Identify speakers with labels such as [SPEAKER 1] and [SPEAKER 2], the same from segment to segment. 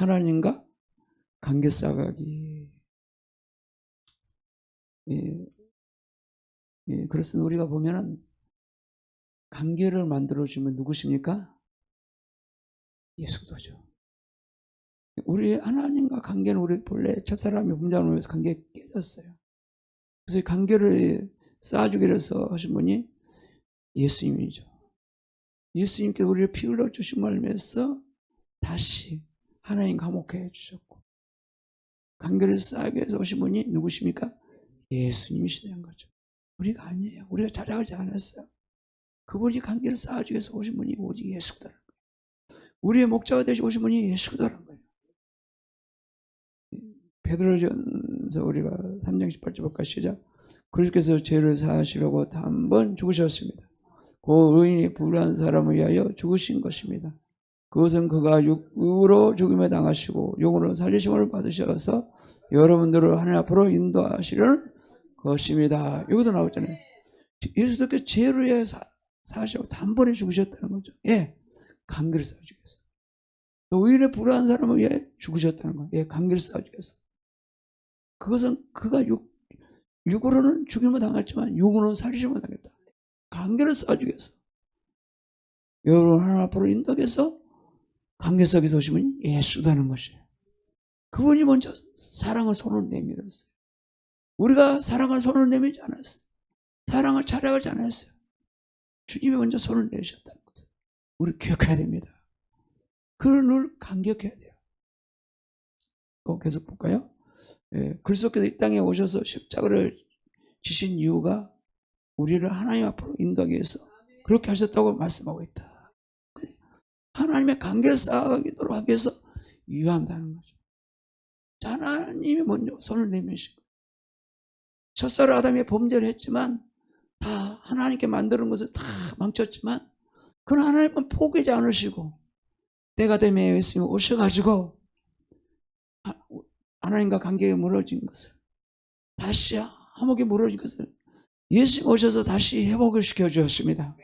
[SPEAKER 1] 하나님과 관계 쌓아가기. 예, 예, 그래서 우리가 보면은 관계를 만들어주면 누구십니까? 예수도죠. 우리 하나님과 관계는 우리 본래 첫사람이 범죄함으로 인해서 관계가 깨졌어요. 그래서 이 관계를 쌓아주기 위해서 하신 분이 예수님이죠. 예수님께 우리를 피 흘려 주심을 알면서 다시 하나님 화목해 해주셨고, 관계를 쌓기 위해서 오신 분이 누구십니까? 예수님이시다는 거죠. 우리가 아니에요. 우리가 잘하지 않았어요. 그분이 관계를 쌓아주기 위해서 오신 분이 오직 예수다라는 거예요. 우리의 목자가 되시 오신 분이 예수다라는 거예요. 베드로전서 우리가 3장 18절 볼까 시작. 그리스도께서 죄를 사하시려고 단번 죽으셨습니다. 그 의인이 불의한 사람을 위하여 죽으신 것입니다. 그것은 그가 육으로 죽임을 당하시고 영으로 살리심을 받으셔서 여러분들을 하나님 앞으로 인도하시려는 것입니다. 여기도 나오잖아요. 예수님께서 죄를 위하여 사하시고 단번에 죽으셨다는 거죠. 예, 관계를 쌓아주기 위해서. 또 의인의 불의한 사람을 위하여 죽으셨다는 거예요. 예, 관계를 쌓아주기 위해서. 그것은 그가 육으로는 죽임을 당했지만 영으로는 살리심을 당했다. 관계를 쌓아주기 위해서. 여러분 하나님 앞으로 인도하기 위해서 관계 속에서 오시면 예수다는 것이에요. 그분이 먼저 사랑을 손을 내밀었어요. 우리가 사랑을 손을 내밀지 않았어요. 사랑을 자랑하지 않았어요. 주님이 먼저 손을 내셨다는 것을 우리 기억해야 됩니다. 그걸 늘 감격해야 돼요. 또 계속 볼까요? 예, 그리스도께서 이 땅에 오셔서 십자가를 지신 이유가 우리를 하나님 앞으로 인도하기 위해서 그렇게 하셨다고 말씀하고 있다. 하나님의 관계를 쌓아가도록 하기 위해서 유한다는 거죠. 하나님이 먼저 손을 내미신 거예요. 첫사람 아담이 범죄를 했지만 다 하나님께 만드는 것을 다 망쳤지만 그는 하나님은 포기하지 않으시고 때가 되면 예수님이 오셔가지고 하나님과 관계가 무너진 것을 다시 화목이 무너진 것을 예수님 오셔서 다시 회복을 시켜주었습니다.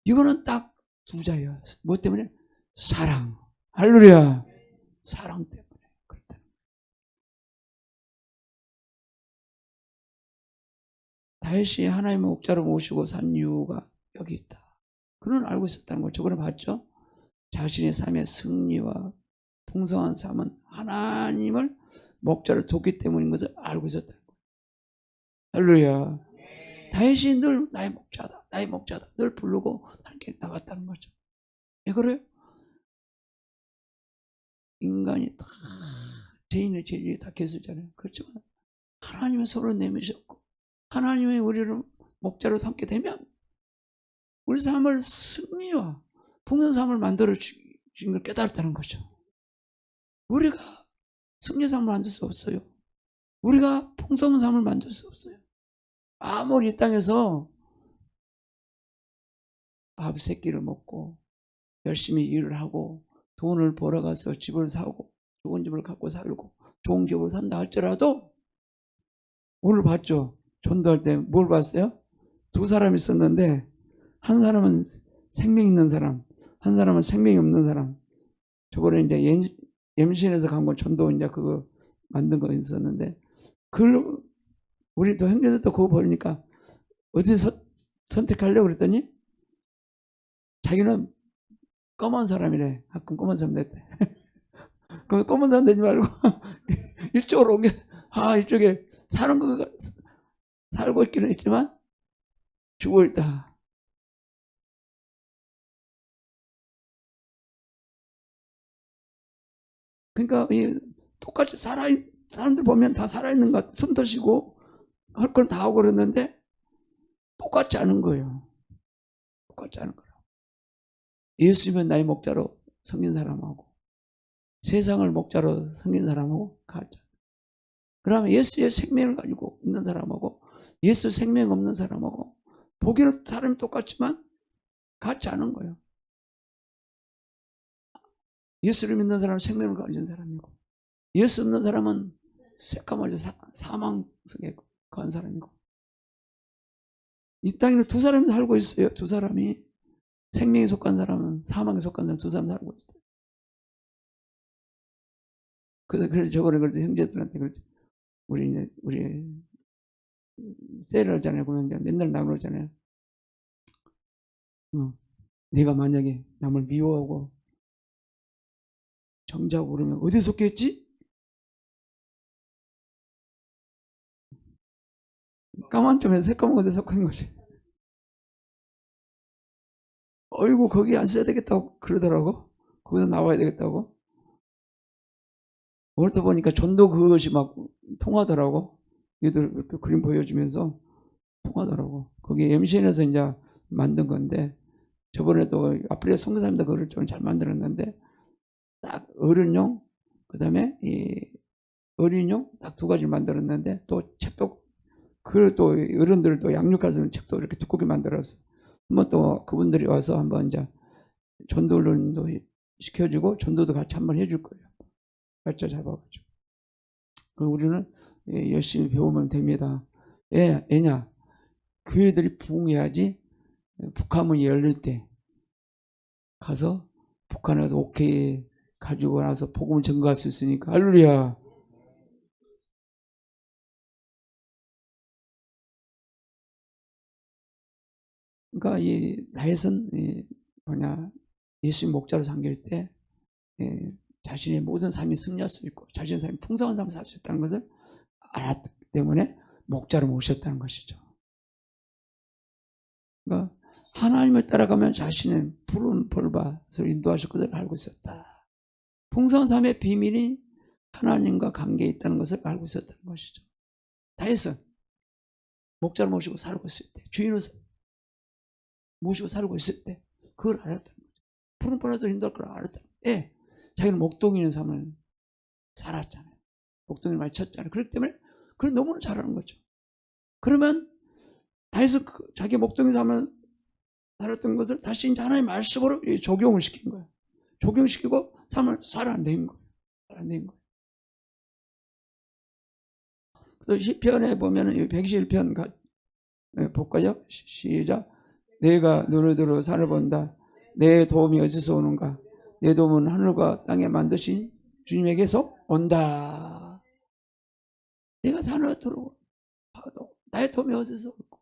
[SPEAKER 1] 이거는 딱 두 자예요. 뭐 때문에? 사랑. 할렐루야. 사랑 때문에. 그렇다. 다윗이 하나님의 목자로 모시고 산 이유가 여기 있다. 그는 알고 있었다는 걸 저번에 봤죠? 자신의 삶의 승리와 풍성한 삶은 하나님을 목자로 뒀기 때문인 것을 알고 있었다는 거예요. 할렐루야. 다윗이 늘 나의 목자다, 나의 목자다 늘 부르고 함께 나갔다는 거죠. 왜 그래요? 인간이 다 죄인의 죄를 다 개수잖아요. 그렇지만 하나님의 손을 내미셨고 하나님의 우리를 목자로 삼게 되면 우리 삶을 승리와 풍성한 삶을 만들어 주신 걸 깨달았다는 거죠. 우리가 승리 삶을 만들 수 없어요. 우리가 풍성한 삶을 만들 수 없어요. 아무리 이 땅에서 밥 세 끼를 먹고 열심히 일을 하고 돈을 벌어가서 집을 사고 좋은 집을 갖고 살고 좋은 기업을 산다 할지라도 오늘 봤죠? 전도할 때 뭘 봤어요? 두 사람이 있었는데 한 사람은 생명 있는 사람, 한 사람은 생명이 없는 사람. 저번에 이제 염신에서 간 거 전도 이제 그거 만든 거 있었는데 그걸 우리 또 형제들도 그거 보니까 어디서 선택하려고 그랬더니 자기는 검은 사람이래. 가끔 검은 사람 됐대. 그 검은 사람 되지 말고 이쪽으로 옮겨. 이쪽에 사는 거 살고 있기는 있지만 죽어 있다. 그러니까 똑같이 사람들 보면 다 살아있는 것 같아. 숨도 쉬고 할 건 다 하고 그랬는데 똑같지 않은 거예요. 똑같지 않은 거예요. 예수님은 나의 목자로 섬긴 사람하고 세상을 목자로 섬긴 사람하고 같죠. 그러면 예수의 생명을 가지고 있는 사람하고 예수 생명 없는 사람하고 보기는 사람이 똑같지만 같지 않은 거예요. 예수를 믿는 사람은 생명을 가진 사람이고 예수 없는 사람은 새까맣게 사망 속에 간 사람이고 이 땅에는 두 사람이 살고 있어요. 두 사람이 생명에 속한 사람은 사망에 속한 사람 두 사람 살고 있어요. 그래서 저번에 그래도 형제들한테 그랬죠. 우리 세를 하잖아요. 그러면 맨날 나누잖아요. 네가 만약에 남을 미워하고 정죄하고 그러면 어디에 속했지? 까만 점에 새까만 곳에 속한 거지. 어이구 거기 안 써야 되겠다고 그러더라고. 거기서 나와야 되겠다고. 오늘 또 보니까 전도 그것이 막 통하더라고. 얘들 이렇게 그림 보여주면서 통하더라고. 거기 MCN에서 이제 만든 건데, 저번에도 아프리카 선교사님도 그걸 좀 잘 만들었는데, 딱 어른용, 그 다음에 이 어린용 딱 두 가지를 만들었는데, 또 책도, 그걸 또 어른들도 양육할 수 있는 책도 이렇게 두껍게 만들었어. 한번 또 그분들이 와서 한번 이제 전도론도 시켜주고, 전도도 같이 한번 해줄 거예요. 발자 잡아가지고. 우리는 열심히 배우면 됩니다. 애냐, 교회들이 부흥해야지. 북한문이 열릴 때 가서 북한에 가서 오케이 가지고 나서 복음을 전가할 수 있으니까. 할렐루야. 그러니까 이 다윗은 예수님 목자로 잠길 때 자신의 모든 삶이 승리할 수 있고 자신의 삶이 풍성한 삶을 살 수 있다는 것을 알았기 때문에 목자로 모셨다는 것이죠. 그러니까 하나님을 따라가면 자신의 푸른 벌밭을 인도하실 것을 알고 있었다. 풍성한 삶의 비밀이 하나님과 관계에 있다는 것을 알고 있었다는 것이죠. 다윗은 목자를 모시고 살고 있을 때, 주인을 모시고 살고 있을 때 그걸 알았다는 거죠. 푸른 벌밭을 인도할 걸 알았다는 거죠. 자기는 목동이는 삶을 살았잖아요. 목동이를 많이 쳤잖아요. 그렇기 때문에 그걸 너무나 잘하는 거죠. 그러면 다윗은 자기 목동이 삶을 살았던 것을 다시 이제 하나님의 말씀으로 적용을 시킨 거예요. 적용시키고 삶을 살아낸 거예요. 그래서 시편에 보면은 111편 볼까요? 시작. 내가 눈을 들어 산을 본다. 내 도움이 어디서 오는가? 내 도움은 하늘과 땅에 만드신 주님에게서 온다. 내가 산을 들어봐도 나의 도움이 어디서 올고?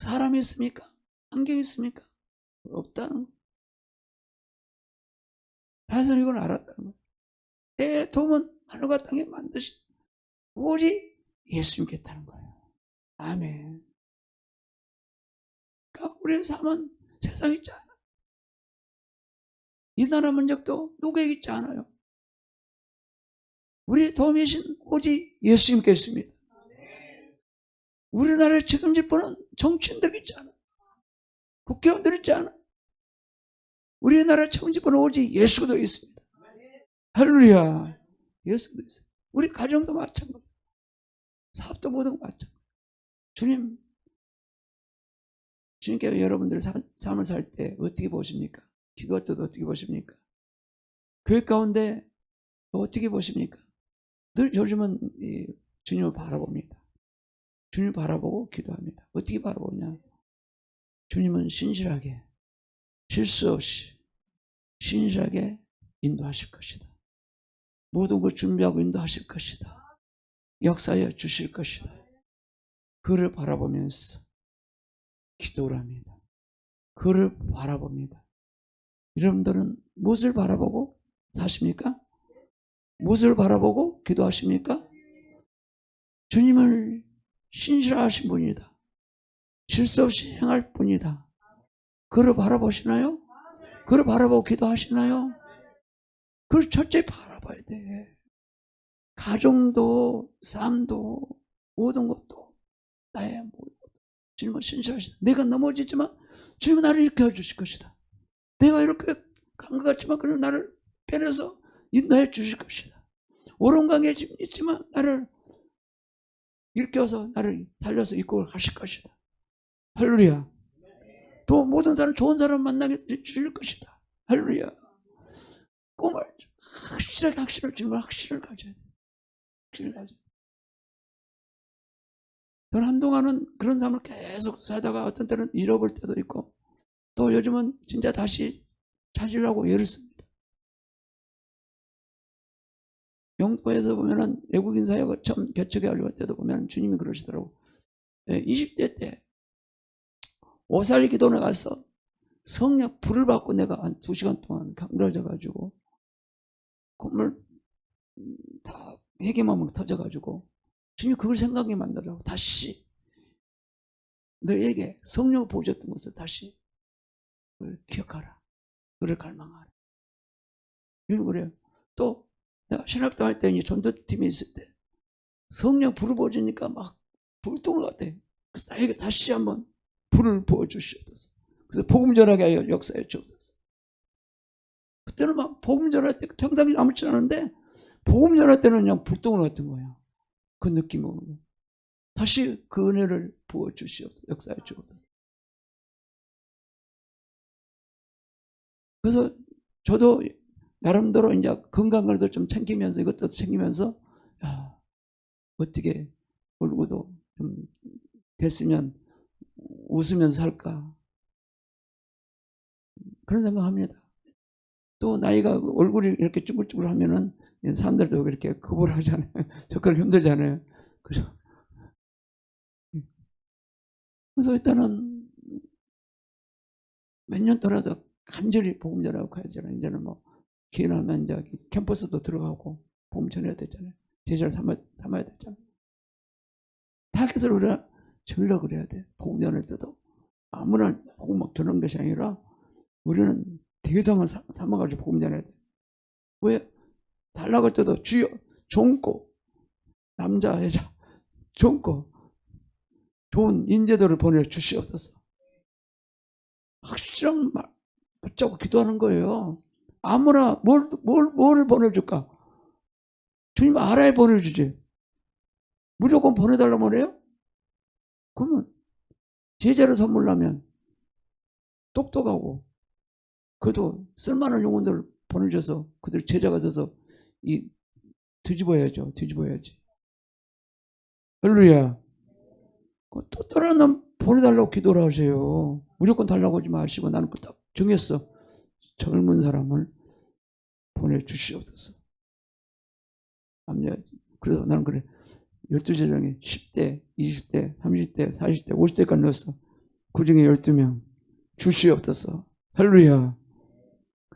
[SPEAKER 1] 사람이 있습니까? 환경이 있습니까? 없다는 거. 다윗은 이걸 알았다는 거예요. 내 도움은 하늘과 땅에 만드신 오직 예수님께 있다는 거예요. 아멘. 그러니까 우리의 삶은 세상에 있지 않아요. 이 나라 민족도 누구에게 있지 않아요. 우리의 도움이신 오직 예수님께 있습니다. 우리나라를 책임질 분은 정치인들 있지 않아요. 국회의원들 있지 않아요. 우리나라를 책임질 분은 오직 예수도 있습니다. 할렐루야. 예수도 있어요. 우리 가정도 마찬가지예요. 사업도 모든 거 마찬가지예요. 주님께 여러분들의 삶을 살 때 어떻게 보십니까? 기도할 때도 어떻게 보십니까? 교회 가운데 어떻게 보십니까? 늘 요즘은 주님을 바라봅니다. 주님을 바라보고 기도합니다. 어떻게 바라보냐? 주님은 신실하게, 실수 없이 신실하게 인도하실 것이다. 모든 걸 준비하고 인도하실 것이다. 역사해 주실 것이다. 그를 바라보면서 기도를 합니다. 그를 바라봅니다. 여러분들은 무엇을 바라보고 사십니까? 무엇을 바라보고 기도하십니까? 주님을 신실하신 분이다. 실수 없이 행할 분이다. 그를 바라보시나요? 그를 바라보고 기도하시나요? 그걸 첫째 바라봐야 돼. 가정도 삶도 모든 것도 나의 모든 것. 주님은 신실하시다. 내가 넘어지지만 주님은 나를 일으켜 주실 것이다. 내가 이렇게 간 것 같지만 그는 나를 빼내서 인도해 주실 것이다. 옳은 관계에 있지만 나를 일으켜서 나를 살려서 이끌어 가실 것이다. 할렐루야. 또 모든 사람 좋은 사람 만나게 주실 것이다. 할렐루야. 꿈을 확실을 주님은 확실을 가져야 돼. 확실을 가져야 돼. 저는 한동안은 그런 삶을 계속 살다가 어떤 때는 잃어볼 때도 있고 또 요즘은 진짜 다시 찾으려고 애를 씁니다. 영도에서 보면은 외국인 사역을 처음 개척에 알려올 때도 보면 주님이 그러시더라고. 20대 때 오살리 기도원에 가서 성령 불을 받고 내가 한 2시간 동안 강도져가지고 건물 다 회개만 터져가지고 주님이 그걸 생각하게 만들라고 다시 너에게 성령을 보여줬던 것을 다시 그걸 기억하라. 그를 갈망하라. 이런 거래요. 또 내가 신학도 할 때 이제 전도팀에 있을 때 성령 불을 보여주니까 막 불똥을 같아. 그래서 나에게 다시 한번 불을 보여주시옵소서. 그래서 복음 전하게 하여 역사에 주옵소서. 그때는 막 복음 전할 때 평상시 아무렇지 않은데 복음 전할 때는 그냥 불똥을 같은 거예요. 그 느낌으로. 다시 그 은혜를 부어주시옵소서. 역사에 주옵소서. 그래서 저도 나름대로 이제 건강을 좀 챙기면서 이것도 챙기면서 야, 어떻게 얼굴도 좀 됐으면 웃으면서 살까 그런 생각합니다. 또 나이가 얼굴이 이렇게 쭈글쭈글하면은 사람들도 이렇게 거부를 하잖아요. 저 그렇게 힘들잖아요. 그래서 일단은 몇 년 동안도 간절히 복음 전하고 가야 되잖아요. 이제는 뭐 기회 나면 이제 캠퍼스도 들어가고 복음 전해야 되잖아요. 제자를 삼아야 되잖아요. 다 그래서 우리가 전력을 해야 돼. 복음 전할 때도 아무나 복음 막 전하는 것이 아니라 우리는 대상을 삼아가지고 복음 전해야 돼. 왜? 달라고 할 때도 주여 젊고 남자 여자 젊고 좋은 인재들을 보내주시옵소서. 확실한 말 붙잡고 기도하는 거예요. 아무나 뭘 보내줄까? 주님 알아야 보내주지. 무조건 보내달라고 해요? 그러면 제자를 선물하면 똑똑하고 그래도 쓸만한 영혼들을 보내줘서 그들 제자가 돼서 뒤집어야죠. 뒤집어야지. 할렐루야. 또 다른 놈 보내달라고 기도를 하세요. 무조건 달라고 하지 마시고 나는 딱 정했어. 젊은 사람을 보내주시옵소서. 그래서 나는 그래. 12제자중에 10대, 20대, 30대, 40대, 50대까지 넣었어. 그 중에 12명 주시옵소서. 할렐루야.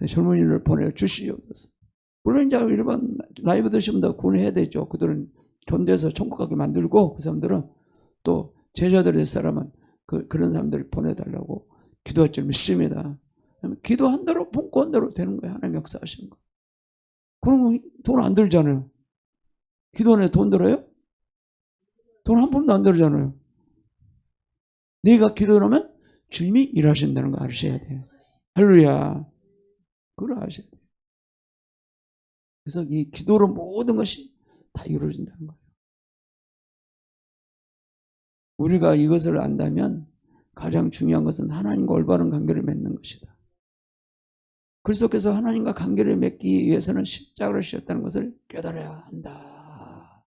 [SPEAKER 1] 젊은이를 보내주시옵소서. 물론 이제 일반 나이가 드시면 다 구원해야 되죠. 그들은 존대해서 천국 가게 만들고 그 사람들은 또 제자들이 될 사람은 그런 사람들을 보내달라고 기도할 줄 믿습니다. 기도한 대로 본고한 대로 되는 거예요. 하나님 역사하시는 거. 그러면 돈 안 들잖아요. 기도원에 돈 들어요? 돈 한 푼도 안 들잖아요. 네가 기도하면 주님이 일하신다는 거 아셔야 돼요. 할렐루야. 그걸 아셔야 돼요. 그래서 이 기도로 모든 것이 다 이루어진다는 거예요. 우리가 이것을 안다면 가장 중요한 것은 하나님과 올바른 관계를 맺는 것이다. 그리스도께서 하나님과 관계를 맺기 위해서는 십자가를 지셨다는 것을 깨달아야 한다.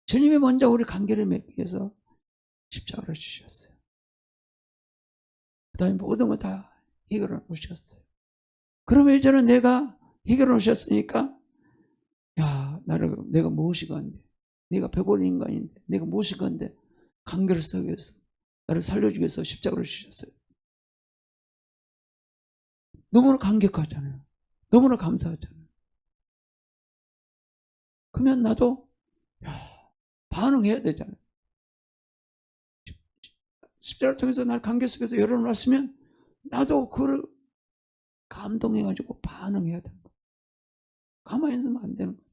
[SPEAKER 1] 주님이 먼저 우리 관계를 맺기 위해서 십자가를 주셨어요. 그 다음에 모든 거 다 해결해 놓으셨어요. 그러면 이제는 내가 해결해 놓으셨으니까 내가 무엇이 간데 내가 배고픈 인간인데 내가 무엇이 간데 관계를 쌓기 위해서 나를 살려주기 위해서 십자가를 주셨어요. 너무나 감격하잖아요. 너무나 감사하잖아요. 그러면 나도 반응해야 되잖아요. 십자가를 통해서 나를 관계 속에서 열어놨으면 나도 그걸 감동해가지고 반응해야 되는 거예요. 가만히 있으면 안 되는 거예요.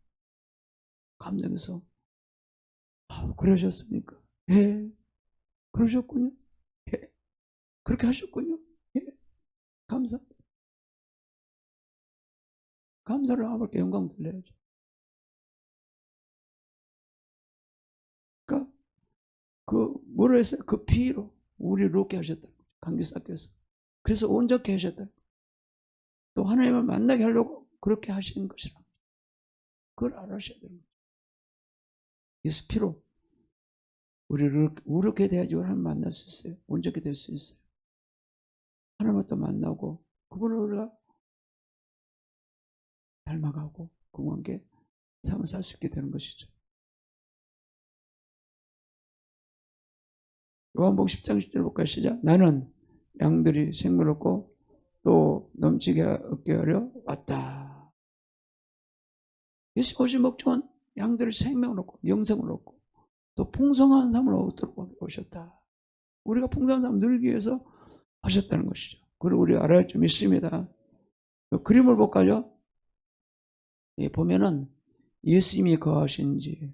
[SPEAKER 1] 감동해서 그러셨습니까? 예. 그러셨군요. 예. 그렇게 하셨군요. 예. 감사합니다. 감사를 하고 영광 돌려야죠. 그러니까 뭐라 했어요? 그 피로 우리를 놓게 하셨다. 관계 쌓기 위해서. 그래서 온전케 하셨다. 또 하나님을 만나게 하려고 그렇게 하시는 것이라. 그걸 알아셔야 되는 거죠. 예수 피로 우리를 우렇게 돼야지 하나님 만날 수 있어요. 온전케 될 수 있어요. 하나님을 또 만나고 그분을 우리가 닮아가고 그 관계 삶을 살 수 있게 되는 것이죠. 요한복음 10장 10절 볼까요? 시작. 나는 양들이 생명을 얻고 또 넘치게 얻게 하려 왔다. 예수 오신 목적은 양들이 생명을 얻고 영생을 얻고 또 풍성한 삶을 얻도록 오셨다. 우리가 풍성한 삶을 누리기 위해서 하셨다는 것이죠. 그리고 우리가 알아야 좀 있습니다. 그림을 볼까요? 예, 보면은 예수님이 거하신지,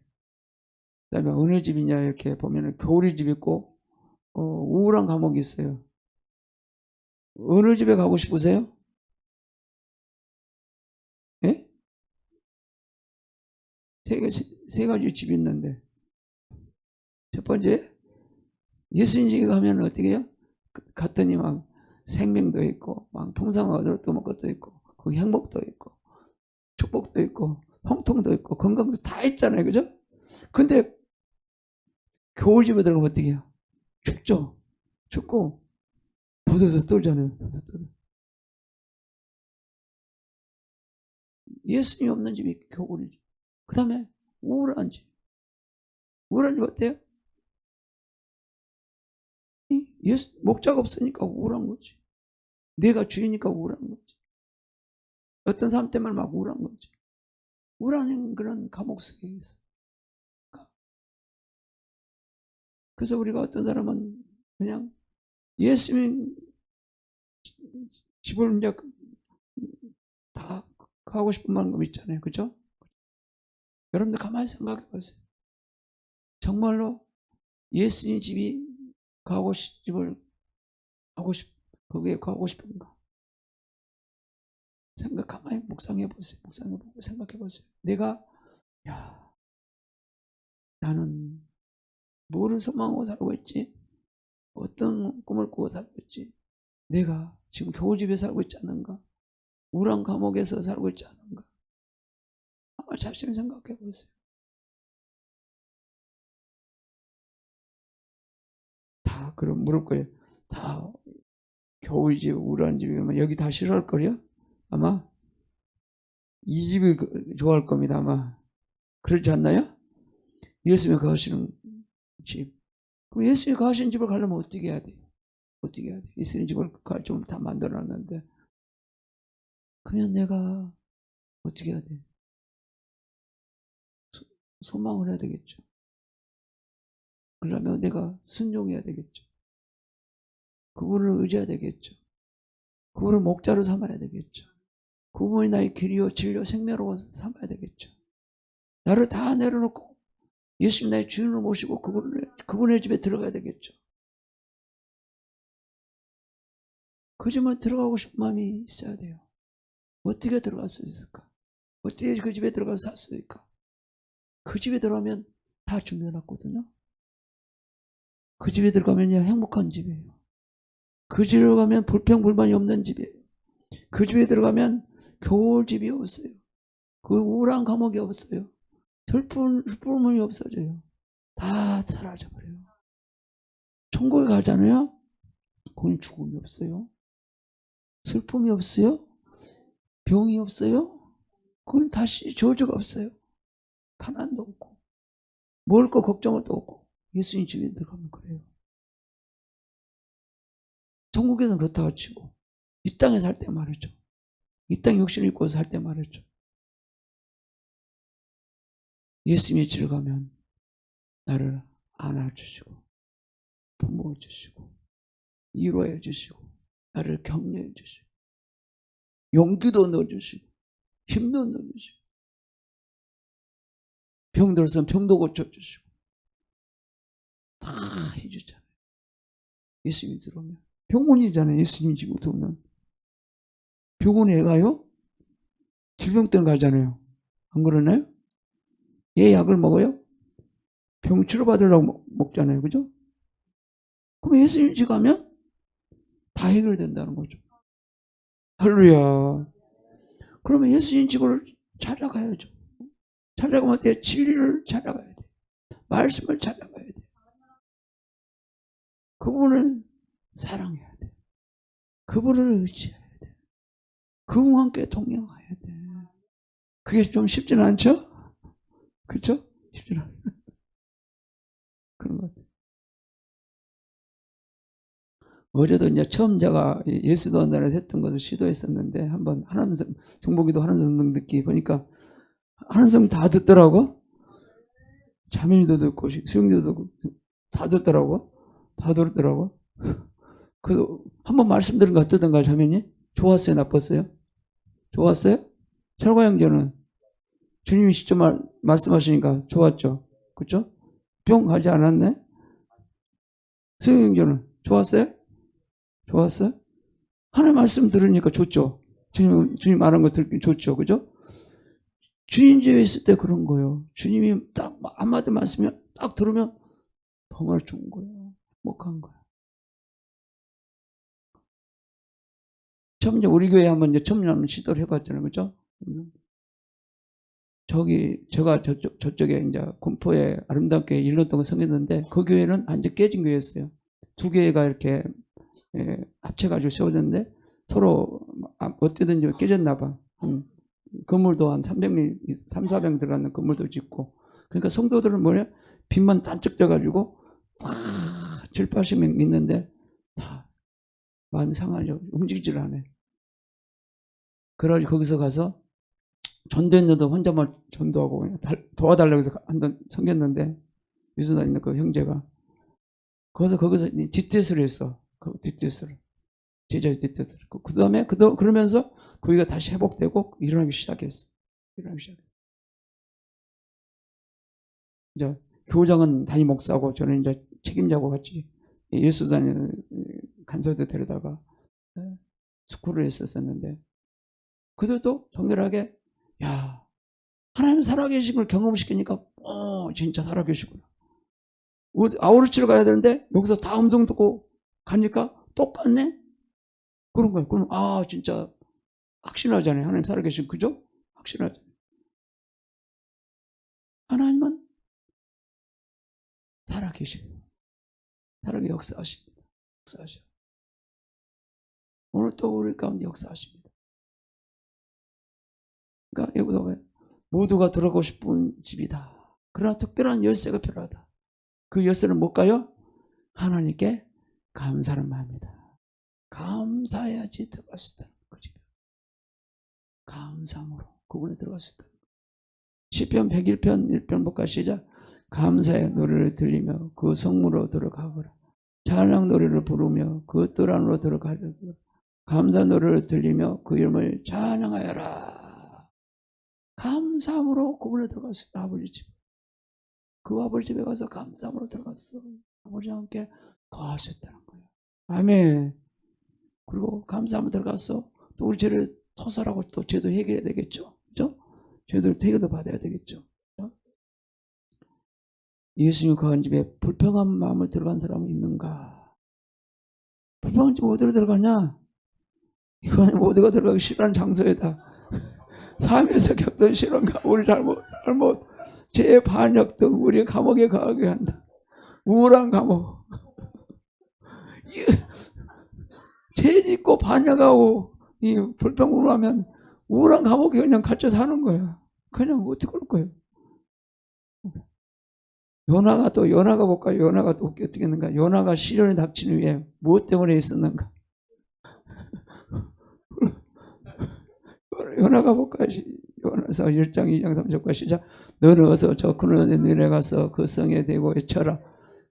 [SPEAKER 1] 그 다음에 어느 집이냐 이렇게 보면은 겨울이 집 있고 우울한 감옥이 있어요. 어느 집에 가고 싶으세요? 예? 세 가지 집이 있는데 첫 번째 예수님 집에 가면 어떻게 해요? 갔더니 막 생명도 있고 막 풍성한 얻을 것도 있고 거기 행복도 있고 축복도 있고 형통도 있고 건강도 다 있잖아요. 그죠? 근데 겨울집에 들어가면 어떻게 해요? 춥죠? 춥고 도도도 떨잖아요. 예수님이 없는 집이 겨울이죠. 그 다음에 우울한 집. 우울한 집 어때요? 목자가 없으니까 우울한 거지. 내가 주인이니까 우울한 거지. 어떤 사람 때문에 막 우울한 거지. 우울한 그런 감옥 속에 있어. 그래서 우리가 어떤 사람은 그냥 예수님 집을 이제 다 가고 싶은 마음 있잖아요. 그죠? 여러분들 가만히 생각해 보세요. 정말로 예수님 집이 집을 거기에 가고 싶은가? 가만히 묵상해 보세요. 묵상해보고 생각해 보세요. 나는 뭐를 소망하고 살고 있지? 어떤 꿈을 꾸고 살고 있지? 내가 지금 겨우집에 살고 있지 않는가? 우울한 감옥에서 살고 있지 않은가? 아마 자신을 생각해 보세요. 다 그럼 물을 거예요. 다 겨울집, 우울한 집이면 여기 다 싫어할 거요? 아마 이 집을 좋아할 겁니다. 아마 그렇지 않나요? 예수님이 거하시는 집. 그럼 예수님이 거하시는 집을 가려면 어떻게 해야 돼요? 어떻게 해야 돼요? 예수님 집을 갈 좀 다 만들어놨는데 그러면 내가 어떻게 해야 돼요? 소망을 해야 되겠죠. 그러면 내가 순종해야 되겠죠. 그분을 의지해야 되겠죠. 그분을 목자로 삼아야 되겠죠. 그분이 나의 길이요 진리요 생명으로 삼아야 되겠죠. 나를 다 내려놓고 예수님 나의 주인을 모시고 그분의 집에 들어가야 되겠죠. 그 집에 들어가고 싶은 마음이 있어야 돼요. 어떻게 들어갈 수 있을까? 어떻게 그 집에 들어가서 살 수 있을까? 그 집에 들어가면 다 준비해놨거든요. 그 집에 들어가면 행복한 집이에요. 그 집에 들어가면 불평불만이 없는 집이에요. 그 집에 들어가면 겨울집이 없어요. 그 우울한 감옥이 없어요. 슬픔이 없어져요. 다 사라져버려요. 천국에 가잖아요. 거긴 죽음이 없어요. 슬픔이 없어요. 병이 없어요. 그건 다시 저주가 없어요. 가난도 없고 먹을 거 걱정도 없고 예수님 집에 들어가면 그래요. 천국에는 그렇다고 치고 이 땅에 살 때 말이죠. 이 땅에 욕심을 입고 살 때 말이죠. 예수님이 집에 가면 나를 안아주시고 품어주시고 위로해 주시고 나를 격려해 주시고 용기도 넣어주시고 힘도 넣어주시고 병들었으면 병도 고쳐주시고 다 해주잖아요. 예수님이 들어오면 병원이잖아요. 예수님이 집에 들어오면 병원에 가요? 질병 때문에 가잖아요. 안 그러나요? 얘 약을 먹어요? 병 치료받으려고 먹잖아요. 그죠? 그럼 예수님 집 가면 다 해결된다는 거죠. 할렐루야. 그러면 예수님 집을 찾아가야죠. 찾아가면 어때요? 진리를 찾아가야 돼. 말씀을 찾아가야 돼. 그분은 사랑해야 돼. 그분을 의지해야 돼. 그분과 함께 동행해야 돼. 그게 좀 쉽지는 않죠? 그렇죠? 쉽지 않아. 그런 것 같아요. 어제도 이제 처음 제가 예수도 한다는 했던 것을 시도했었는데 한번 하나님 정복기도 하는 성능 듣기 보니까 하는 성 다 듣더라고. 자매님도 듣고 수영도 듣고 다 듣더라고. 다 들었더라고. 그 한번 말씀 들은 거 어떠던가요, 자매님? 좋았어요, 나빴어요? 좋았어요? 철과 형제는 주님이 직접 말씀하시니까 좋았죠. 그렇죠? 뿅 가지 않았네. 수영 형제는 좋았어요? 좋았어요? 하나님 말씀 들으니까 좋죠. 주님 말한 거 듣기 좋죠. 그죠? 주인 집에 있을 때 그런 거예요. 주님이 딱 한마디 말씀이 딱 들으면 정말 좋은 거예요. 행복한 거예요. 처음 이제 우리 교회 한번 이제 처음 한번 시도를 해봤잖아요. 그죠? 제가 저쪽에 이제 군포에 아름다운 교회 1년 동안 섬겼는데 그 교회는 완전 깨진 교회였어요. 두 교회가 이렇게 합쳐가지고 세워졌는데 서로 어떻게든지 깨졌나 봐. 건물도 한 300명, 400 들어가는 건물도 짓고. 그러니까 성도들은 뭐냐? 빚만 단쩍 져가지고 다 7, 80명 있는데 다 마음이 상하려고 움직이지를 않아요. 그래가지고 거기서 가서 전도했는데도 혼자만 전도하고 그냥 도와달라고 해서 한번 섬겼는데 유순아 있는 그 형제가 거기서 뒷뜻을 했어. 그 뒷뜻을. 제자의 뒷뜻을. 그 다음에 그러면서 거기가 다시 회복되고 일어나기 시작했어. 이제 교장은 담임 목사고 저는 이제 책임자고 같이 예수 다니는 간서도 데려다가 스쿨을 했었는데 그들도 동일하게 야 하나님 살아계신 걸 경험시키니까 진짜 살아계시구나. 아우르치러 가야 되는데 여기서 다 음성 듣고 가니까 똑같네. 그런 거예요. 그럼 진짜 확신하잖아요. 하나님 살아계신 그죠? 확신하잖아요. 하나님은 살아계시고 살아계 역사하십니다. 역사하셔. 오늘 또 우리 가운데 역사하십니다. 그러니까 여기도 왜 모두가 들어가고 싶은 집이다. 그러나 특별한 열쇠가 필요하다. 그 열쇠는 뭘까요? 하나님께 감사하는 마음이다. 감사해야지 들어갈 수 있다는 거지. 감사함으로 그분에 들어갈 수 있다. 시편 101편 1편 볼까 시작. 감사의 노래를 들리며 그 성문으로 들어가거라. 찬양 노래를 부르며 그 뜰 안으로 들어가려고. 감사 노래를 들리며 그 이름을 찬양하여라. 감사함으로 그분에 들어갈 수 있다. 아버지 집. 그 아버지 집에 가서 감사함으로 들어갔어. 아버지와 함께 거할 수 있다는 거예요. 아멘. 그리고 감사함으로 들어갔어. 또 우리 죄를 토설하고 또 죄도 회개해야 되겠죠. 그죠? 죄도 회개도 받아야 되겠죠. 그죠? 예수님 거한 집에 불평한 마음을 들어간 사람은 있는가? 불평한 집 어디로 들어가냐? 이거는 모두가 들어가기 싫어하는 장소에다. 삶에서 겪던 실험과 우리 잘못, 죄의 반역 등 우리의 감옥에 가게 한다. 우울한 감옥. 죄 짓고 반역하고 이 불평으로 하면 우울한 감옥에 그냥 갇혀 사는 거야. 그냥 어떻게 그럴 거예요? 요나가 볼까요? 요나가 또 어떻게 했는가? 요나가 시련에 닥치는 위해 무엇 때문에 있었는가? 요나가 볼까요? 요나서 1장 2장 3절과 시작. 너는 어서 저 그늘에 내려가서 그 성에 대고 외쳐라.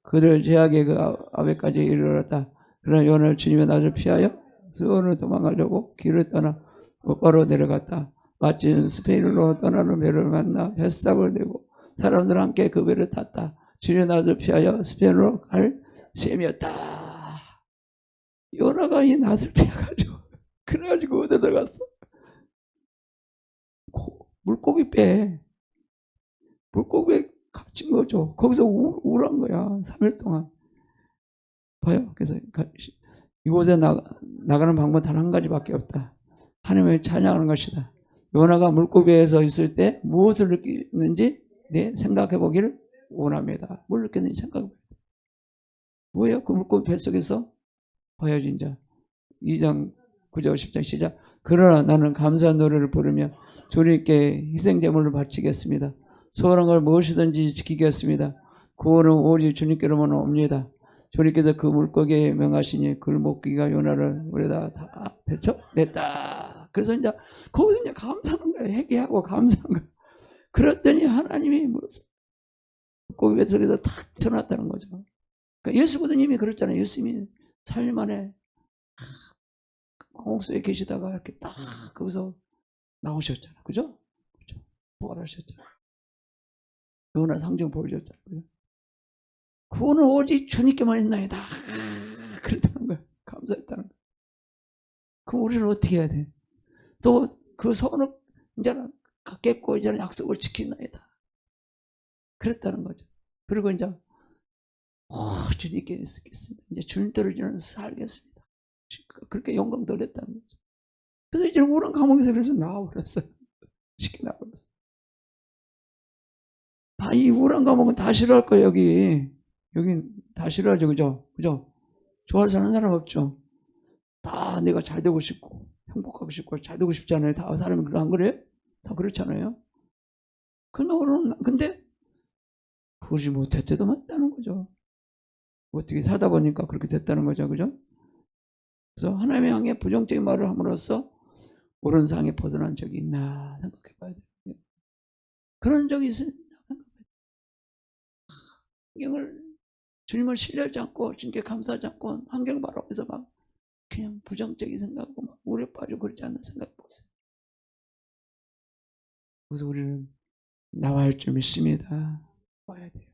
[SPEAKER 1] 그들 제약의 그 아베까지 이르렀다. 그러나 요나를 주님의 낯을 피하여 수원을 도망가려고 길을 떠나 곧바로 내려갔다. 마침 스페인으로 떠나는 배를 만나 뱃삭을 내고 사람들과 함께 그 배를 탔다. 주님의 낯을 피하여 스페인으로 갈 셈이었다. 요나가 이 낯을 피해가지고 그래가지고 어디 들어갔어? 물고기 배에 갇힌 거죠. 거기서 우울한 거야. 3일 동안. 봐요. 그래서 이곳에 나가는 방법은 단 한 가지밖에 없다. 하나님을 찬양하는 것이다. 요나가 물고기에서 있을 때 무엇을 느끼는지 생각해 보기를 원합니다. 뭘 느꼈는지 생각해 보세요. 뭐예요? 그 물고기 뱃속에서 봐야지 이제 2장 9절 10장 시작. 그러나 나는 감사 노래를 부르며 주님께 희생제물을 바치겠습니다. 소원한 걸 무엇이든지 지키겠습니다. 구원은 오직 주님께로만 옵니다. 주님께서 그 물고기에 명하시니 굴목기가 요나를 물에다 다 뱉어냈다. 그래서 이제 거기서 이제 감사하는 거예요. 회개하고 감사한 거예요. 그랬더니 하나님이 물고기 뱃속에서 탁 튀어났다는 거죠. 그러니까 예수거든 이미 그랬잖아요. 예수님이 3일 만에 홍수에 계시다가 이렇게 딱 거기서 나오셨잖아요. 그죠? 그죠? 부활하셨잖아요. 요나 상징 보여줬잖아요. 구원은 오직 주님께만 있나이다. 그랬다는 거예요. 감사했다는 거예요. 그럼 우리는 어떻게 해야 돼? 또 그 소원을 이제는 갖겠고 이제는 약속을 지키나이다. 그랬다는 거죠. 그리고 이제 주님께 있겠습니다. 이제 주님대로 저는 살겠습니다. 그렇게 영광 돌렸다는 거죠. 그래서 이제 우울한 감옥에서 그래서 나와버렸어요. 쉽게 나와버렸어요. 다 이 우울한 감옥은 다 싫어할 거예요. 여긴 다 싫어하죠. 그죠? 좋아서 사는 사람 없죠. 다 내가 잘 되고 싶고 행복하고 싶고 잘 되고 싶지 않아요. 다 사람이 안 그래요? 다 그렇잖아요. 근데 그러지 못했대도 맞다는 거죠. 어떻게 사다 보니까 그렇게 됐다는 거죠. 그죠? 그래서 하나님의 향해 부정적인 말을 함으로써 옳은 상에 벗어난 적이 있나 생각해 봐야 돼요. 그런 적이 있으면 주님을 신뢰하지 않고 주님께 감사하지 않고 환경 바라보면서 막 그냥 부정적인 생각하고 막 우울에 빠지고 그러지 않는 생각 보세요. 그래서 우리는 나와야 할 줄 믿습니다. 와야 돼요.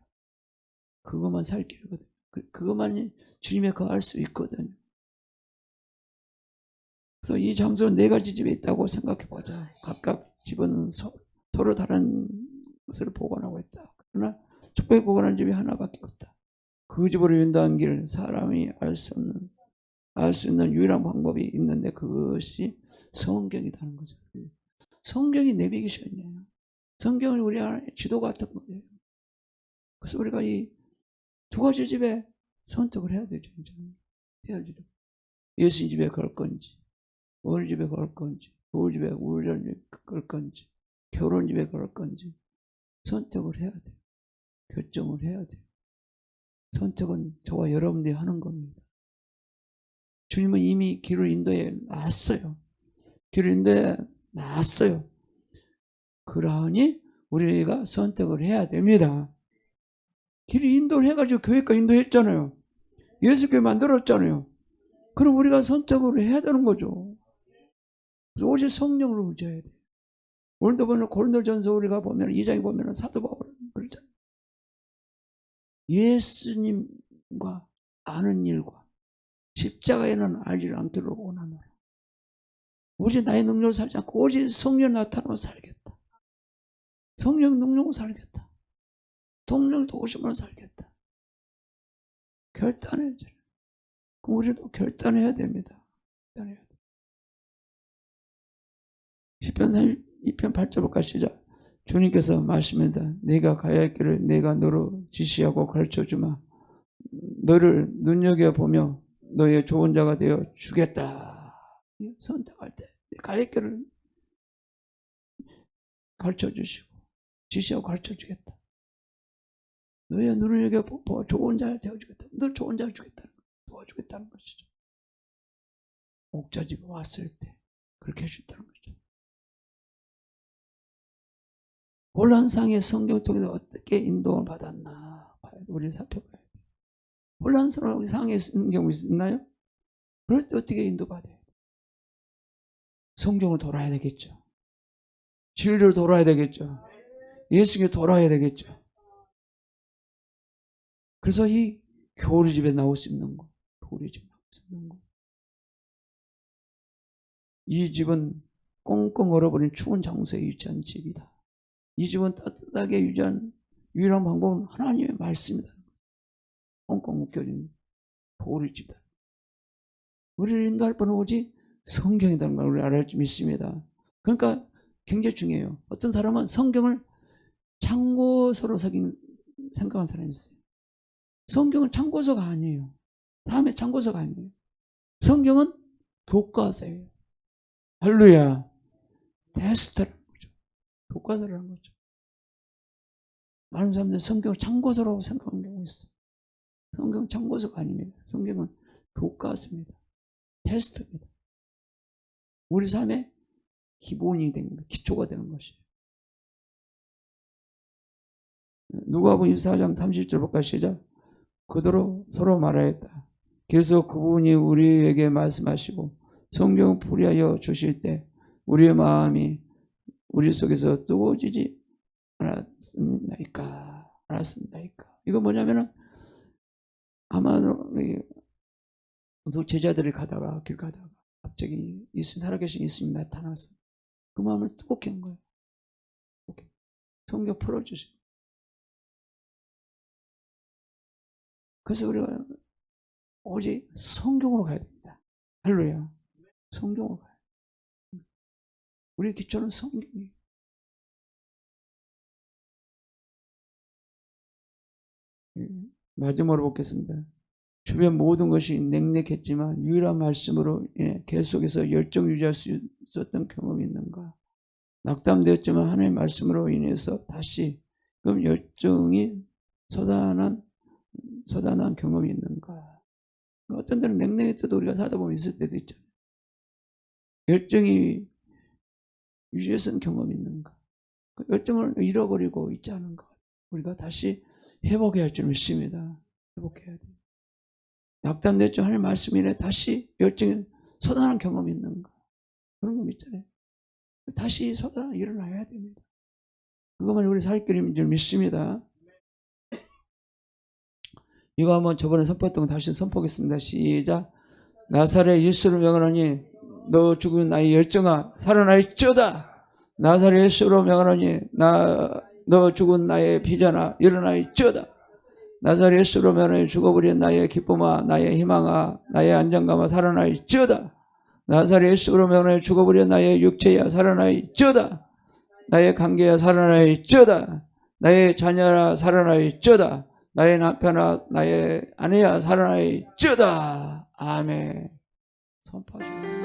[SPEAKER 1] 그것만 살 길이거든요. 그것만 주님의 거할 수 있거든요. 그래서 이 장소는 4가지 집에 있다고 생각해 보자. 각각 집은 서로 다른 것을 보관하고 있다. 그러나 특별히 보관한 집이 하나밖에 없다. 그 집으로 인도한 길 사람이 알 수 있는 유일한 방법이 있는데 그것이 성경이라는 거죠. 성경이 내비게이션이에요. 성경은 우리 안에 지도 같은 거예요. 그래서 우리가 이 2가지 집에 선택을 해야 되죠. 해야죠. 예수님 집에 갈 건지, 어느 집에 갈 건지, 부부 집에 갈 건지, 결혼 집에 갈 건지 선택을 해야 돼요. 결정을 해야 돼요. 선택은 저와 여러분들이 하는 겁니다. 주님은 이미 길을 인도해 놨어요. 길을 인도해 놨어요. 그러니 우리가 선택을 해야 됩니다. 길을 인도를 해가지고 교회까지 인도했잖아요. 예수교회 만들었잖아요. 그럼 우리가 선택을 해야 되는 거죠. 오직 성령을 의지해야 돼요. 오늘도 보면 고린도전서 우리가 보면 2장에 보면 사도 바울은 그러잖아요. 예수님과 아는 일과 십자가에는 알지 않기를 원하노라. 오직 나의 능력을 살지 않고 오직 성령 나타나면 살겠다. 성령 능력으로 살겠다. 성령 도우심으로 살겠다. 결단해야죠. 그럼 우리도 결단해야 됩니다. 결단해야 돼. 시편 32편 8절부터 시작. 주님께서 말씀합니다. 네가 가야 할 길을 내가 너로 지시하고 가르쳐주마. 너를 눈여겨보며 너의 좋은 자가 되어 주겠다. 선택할 때 가야 할 길을 가르쳐주시고 지시하고 가르쳐주겠다. 너의 눈여겨보고 좋은 자가 되어주겠다. 너 좋은 자를 주겠다. 도와주겠다는 것이죠. 목자집에 왔을 때 그렇게 해준다는 거죠. 혼란상의 성경 통해서 어떻게 인도를 받았나 우리 살펴봐야 돼요. 혼란스러운 상에 있는 경우 있나요? 그럴 때 어떻게 인도받아야 돼요? 성경을 돌아야 되겠죠. 진리를 돌아야 되겠죠. 예수께 돌아야 되겠죠. 그래서 이 교리 집에 나올 수 있는 거, 교리 집에 나올 수 있는 거. 이 집은 꽁꽁 얼어버린 추운 장소에 위치한 집이다. 이 집은 따뜻하게 유지한 유일한 방법은 하나님의 말씀이다. 꽁꽁 묶여진 교리집이다. 우리를 인도할 분은 오직 성경이라는 걸 우리 알아야 믿습니다. 그러니까 굉장히 중요해요. 어떤 사람은 성경을 참고서로 생각하는 사람이 있어요. 성경은 참고서가 아니에요. 다음에 참고서가 아니에요. 성경은 교과서예요. 할렐루야. 테스트라는 거죠. 교과서라는 거죠. 많은 사람들은 성경을 참고서라고 생각하는 경우가 있어요. 성경은 참고서가 아닙니다. 성경은 교과서입니다. 테스트입니다. 우리 삶의 기본이 되는 거예요. 기초가 되는 것이에요. 누가복음 24장 30절 볼까요? 시작. 그대로 서로 말하였다. 그래서 그분이 우리에게 말씀하시고 성경을 풀이하여 주실 때 우리의 마음이 우리 속에서 뜨거워지지 않았습니다이까. 이거 뭐냐면은 아마도 제자들이 가다가 길 가다가 갑자기 살아계신 예수님이 나타나서 그 마음을 뜨겁게 한 거예요. 성경 풀어주시고. 그래서 우리가 오직 성경으로 가야 됩니다. 할렐루야. 성경으로 가야 돼요. 우리 기초는 성경이에요. 마지막으로 보겠습니다. 주변 모든 것이 냉랭했지만 유일한 말씀으로 인해 계속해서 열정 유지할 수 있었던 경험이 있는가? 낙담되었지만 하나님의 말씀으로 인해서 다시 그럼 열정이 솟아난 경험이 있는가? 어떤 때는 냉랭했어도 우리가 살다 보면 있을 때도 있잖아요. 열정이 유지했던 경험이 있는가? 그 열정을 잃어버리고 있지 않은가? 우리가 다시 회복해야 할 줄 믿습니다. 회복해야 돼요. 낙담됐죠. 하나님 말씀 이래 다시 열정이 솟아난 경험이 있는가? 그런 거 있잖아요. 다시 일어나야 됩니다. 그것만 우리 살 길인 줄 믿습니다. 이거 한번 저번에 선포했던 거 다시 선포하겠습니다. 시작. 나사렛 예수로 명하노니 너 죽은 나의 열정아 살아나있지어다. 나사렛 예수로 명하노니 너 죽은 나의 비전아 일어나있지어다. 나사렛 예수로 명하노니 죽어버린 나의 기쁨아 나의 희망아 나의 안정감아 살아나있지어다. 나사렛 예수로 명하노니 죽어버린 나의 육체야 살아나있지어다. 나의 관계야 살아나있지어다. 나의 자녀라 살아나있지어다. 나의 남편아 나의 아내야 살아나있지어다. 아멘. 선포하시고